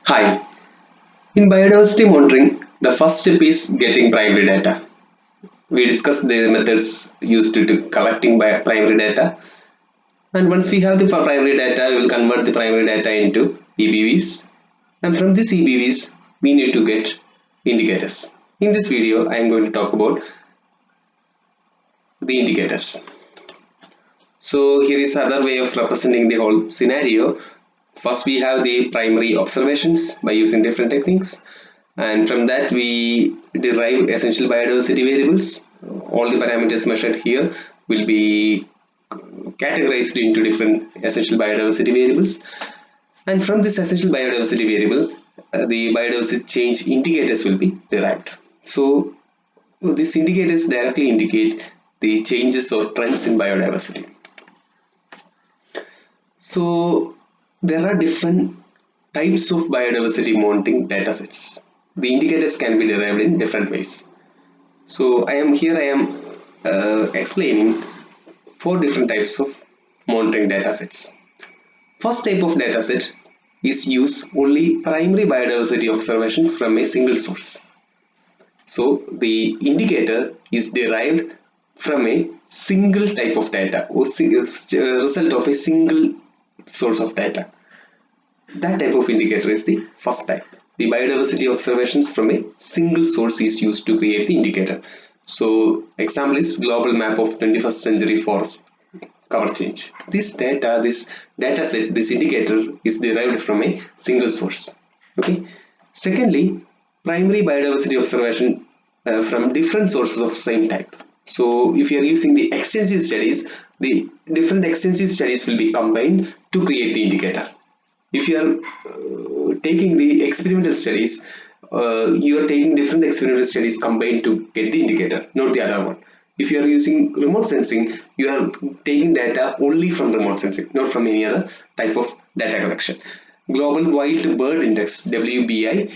Hi, in biodiversity monitoring, the first step is getting primary data. We discussed the methods used to collecting primary data, and once we have the primary data, we will convert the primary data into EBVs, and from these EBVs, we need to get indicators. In this video, I am going to talk about the indicators. So here is another way of representing the whole scenario. First, we have the primary observations by using different techniques, and from that we derive essential biodiversity variables. All the parameters measured here will be categorized into different essential biodiversity variables, and from this essential biodiversity variable, the biodiversity change indicators will be derived. So these indicators directly indicate the changes or trends in biodiversity. So there are different types of biodiversity monitoring datasets. The indicators can be derived in different ways. So I am explaining four different types of monitoring datasets. First type of dataset is use only primary biodiversity observation from a single source. So the indicator is derived from a single type of data or result of a single source of data. That type of indicator is the first type. The biodiversity observations from a single source is used to create the indicator. So example is global map of 21st century forest cover change. This data set, this indicator is derived from a single source. Okay. Secondly, primary biodiversity observation from different sources of same type. So if you are using the extensive studies, the different extensive studies will be combined to create the indicator. If you are taking the experimental studies, you are taking different experimental studies combined to get the indicator, not the other one. If you are using remote sensing, you are taking data only from remote sensing, not from any other type of data collection. Global Wild Bird Index (WBI)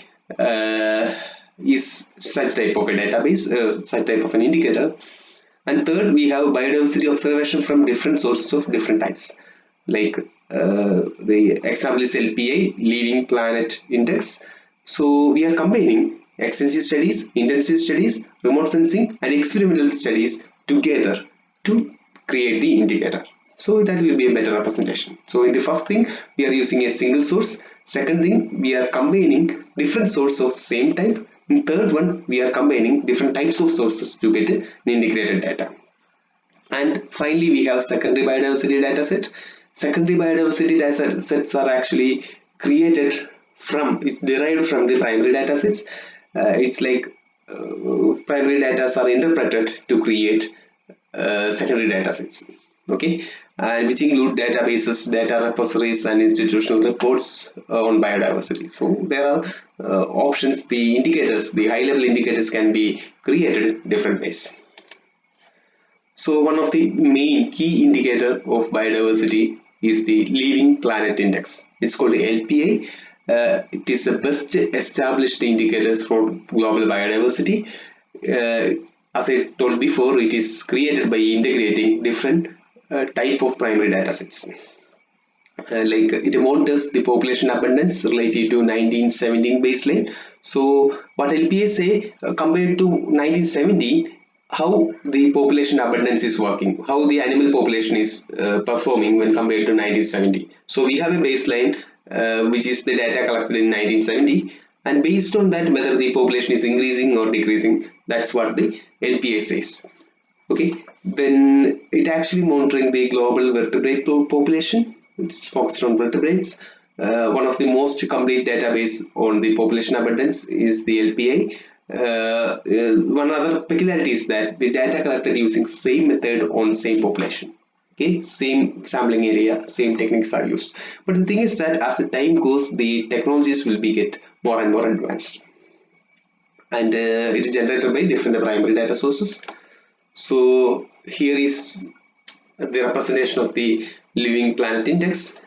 is such type of a database, such type of an indicator. And third, we have biodiversity observation from different sources of different types, like the example is LPI, Living Planet Index. So we are combining extensive studies, intensive studies, remote sensing and experimental studies together to create the indicator. So that will be a better representation. So in the first thing, we are using a single source. Second thing, we are combining different sources of same type. And third one, we are combining different types of sources to get an integrated data. And finally, we have secondary biodiversity dataset. Secondary biodiversity datasets are actually created from, it's derived from the primary datasets. It's like primary data are interpreted to create secondary datasets. Okay, and which include databases, data repositories, and institutional reports on biodiversity. So there are options. The indicators, the high-level indicators, can be created different ways. So one of the main key indicator of biodiversity is the Living Planet Index. It's called the LPI. It is the best established indicators for global biodiversity. As I told before, it is created by integrating different type of primary datasets. Like it monitors the population abundance related to 1917 baseline. So what LPA say, compared to 1970, how the population abundance is working, how the animal population is performing when compared to 1970. So we have a baseline which is the data collected in 1970, and based on that, whether the population is increasing or decreasing, that's what the LPA says. Okay, then it actually monitoring the global vertebrate population. It's focused on vertebrates. One of the most complete database on the population abundance is the LPI. One other peculiarity is that the data collected using same method on same population. Okay, same sampling area, same techniques are used. But the thing is that as the time goes, the technologies will be get more and more advanced, and it is generated by different primary data sources. So here is the representation of the Living Planet Index.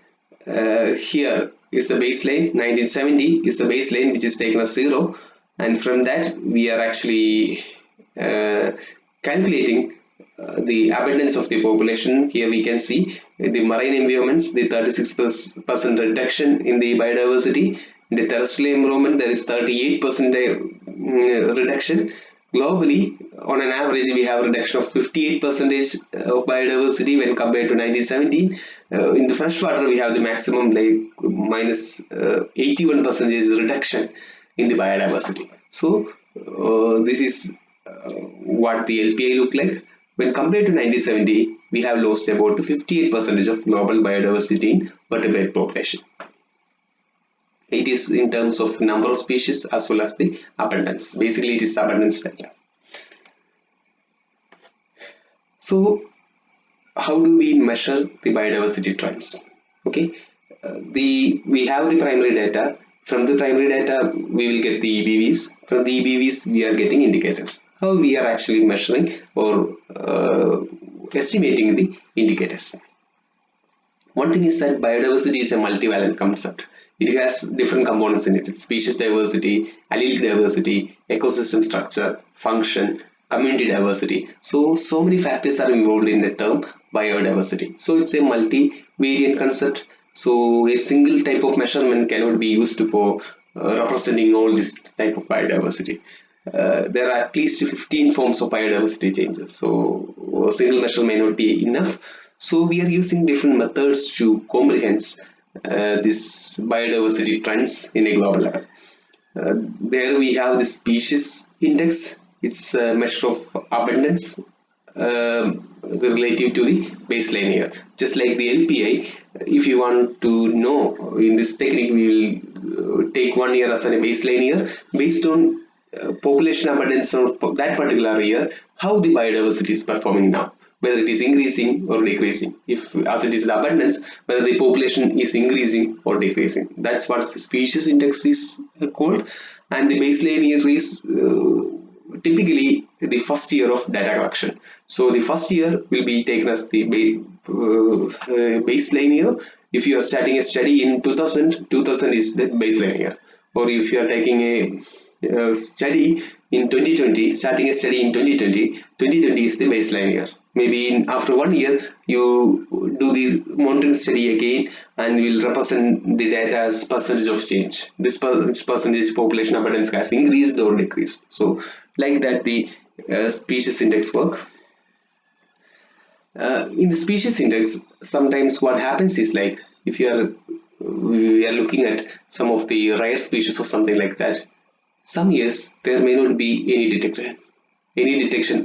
Here is the baseline, 1970 is the baseline, which is taken as 0, and from that we are actually calculating the abundance of the population. Here we can see the marine environments, the 36% reduction in the biodiversity, In the terrestrial environment, there is 38% reduction. Globally, on an average, we have a reduction of 58% of biodiversity when compared to 1917. In the freshwater, we have the maximum like minus 81% reduction in the biodiversity. So this is what the LPI look like. When compared to 1970, we have lost about 58% of global biodiversity in vertebrate population. It is in terms of number of species as well as the abundance. Basically, it is abundance data. So, how do we measure the biodiversity trends? Okay, we have the primary data. From the primary data, we will get the EBVs. From the EBVs, we are getting indicators. How we are actually measuring or estimating the indicators. One thing is that biodiversity is a multivalent concept. It has different components in it: species diversity, allelic diversity, ecosystem structure, function, community diversity. So many factors are involved in the term biodiversity. So it's a multivariant concept. So a single type of measurement cannot be used for representing all this type of biodiversity. There are at least 15 forms of biodiversity changes. So a single measure may not be enough. So we are using different methods to comprehend this biodiversity trends in a global level. There we have the species index. It's a measure of abundance relative to the baseline year. Just like the LPI, if you want to know, in this technique we will take 1 year as a baseline year based on population abundance of that particular year, how the biodiversity is performing now, whether it is increasing or decreasing. If as it is the abundance, whether the population is increasing or decreasing. That's what the species index is called. And the baseline year is typically the first year of data collection. So the first year will be taken as the baseline year. If you are starting a study in 2000, 2000 is the baseline year. Or if you are taking a study in 2020, starting a study in 2020, 2020 is the baseline year. Maybe after 1 year, you do the monitoring study again and will represent the data as percentage of change. This percentage population abundance has increased or decreased. So like that the species index work. In the species index, sometimes what happens is like if we are looking at some of the rare species or something like that, some years there may not be any detection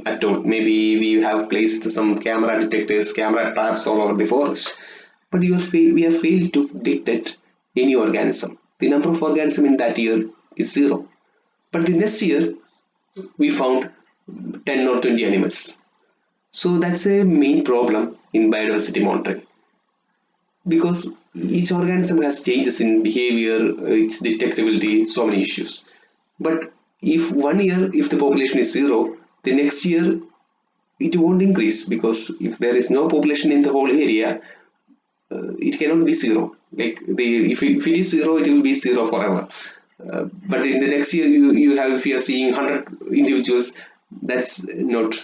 at all. Maybe we have placed some camera detectors, camera traps all over the forest, but we have failed to detect any organism. The number of organisms in that year is 0. But the next year we found 10 or 20 animals. So that's a main problem in biodiversity monitoring, because each organism has changes in behavior, its detectability, so many issues. But if 1 year, if the population is 0, the next year it won't increase, because if there is no population in the whole area, it cannot be 0. Like if it is 0, it will be 0 forever. But in the next year, if you are seeing 100 individuals, that's not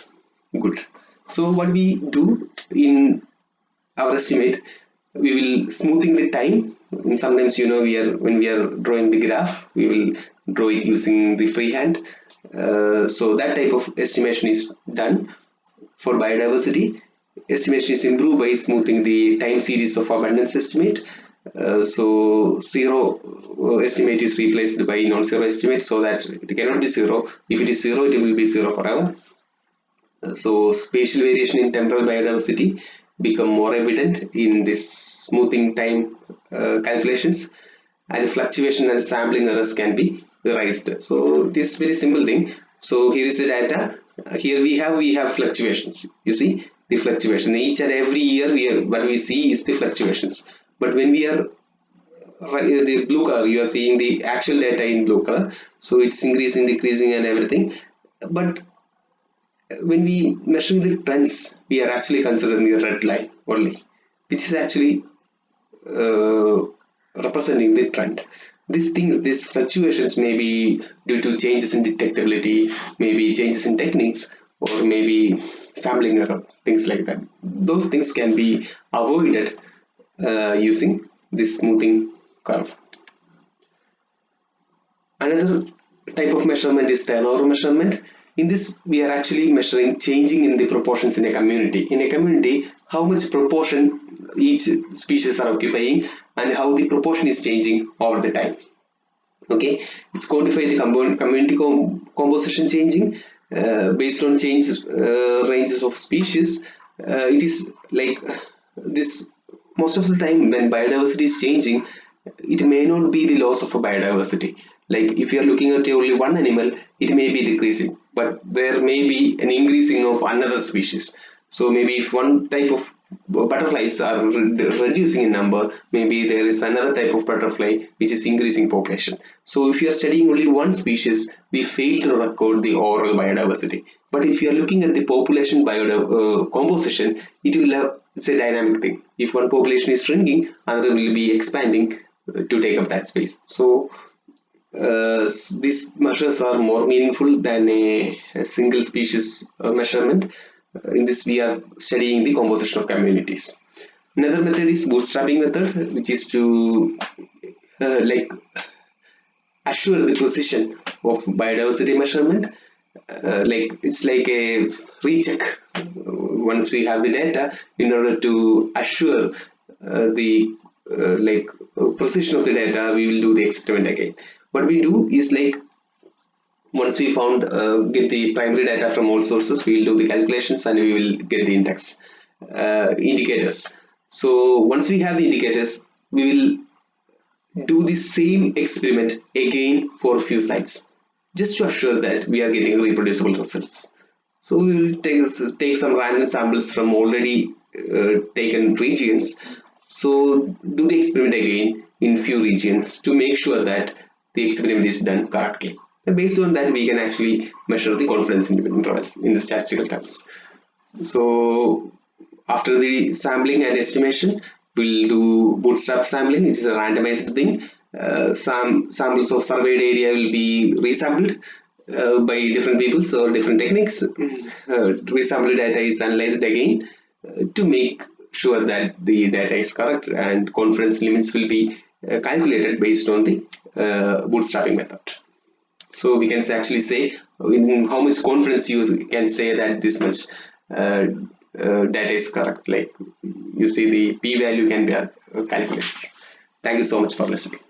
good. So what we do in our estimate, we will smoothing the time. And sometimes when we are drawing the graph, we will draw it using the freehand. So that type of estimation is done for biodiversity. Estimation is improved by smoothing the time series of abundance estimate. So 0 estimate is replaced by non-zero estimate, so that it cannot be 0. If it is 0, it will be 0 forever. So spatial variation in temporal biodiversity become more evident in this smoothing time calculations, and fluctuation and sampling errors can be raised. So this very simple thing. So here is the data. Here we have fluctuations. You see the fluctuation each and every year. What we see is the fluctuations. But when we are the blue color, you are seeing the actual data in blue color. So it's increasing, decreasing, and everything. But when we measure the trends, we are actually considering the red line only, which is actually representing the trend. These fluctuations may be due to changes in detectability, maybe changes in techniques, or maybe sampling error, things like that. Those things can be avoided using this smoothing curve. Another type of measurement is turnover measurement. In this, we are actually measuring changing in the proportions in a community. In a community, how much proportion each species are occupying and how the proportion is changing over the time. Okay, it's quantify the community composition changing based on change ranges of species. It is like this. Most of the time when biodiversity is changing, it may not be the loss of a biodiversity. Like if you are looking at only one animal, it may be decreasing, but there may be an increasing of another species. So maybe if one type of butterflies are reducing in number, maybe there is another type of butterfly which is increasing population. So if you are studying only one species, we fail to record the overall biodiversity. But if you are looking at the population composition, it will have, it's a dynamic thing. If one population is shrinking, another will be expanding to take up that space. So these measures are more meaningful than a single species measurement. In this, we are studying the composition of communities. Another method is bootstrapping method, which is to like assure the precision of biodiversity measurement. Like it's like a recheck once we have the data in order to assure the precision of the data. We will do the experiment again. What we do is like once we found get the primary data from all sources, we will do the calculations and we will get the index indicators. So once we have the indicators, we will do the same experiment again for a few sites just to assure that we are getting reproducible results. So we will take some random samples from already taken regions. So do the experiment again in few regions to make sure that the experiment is done correctly. And based on that, we can actually measure the confidence intervals in the statistical terms. So after the sampling and estimation, we'll do bootstrap sampling, which is a randomized thing. Some samples of surveyed area will be resampled by different people, so different techniques. Resampled data is analyzed again to make sure that the data is correct, and confidence limits will be calculated based on the bootstrapping method. So we can actually say in how much confidence you can say that this much data is correct. Like you see the p-value can be calculated. Thank you so much for listening.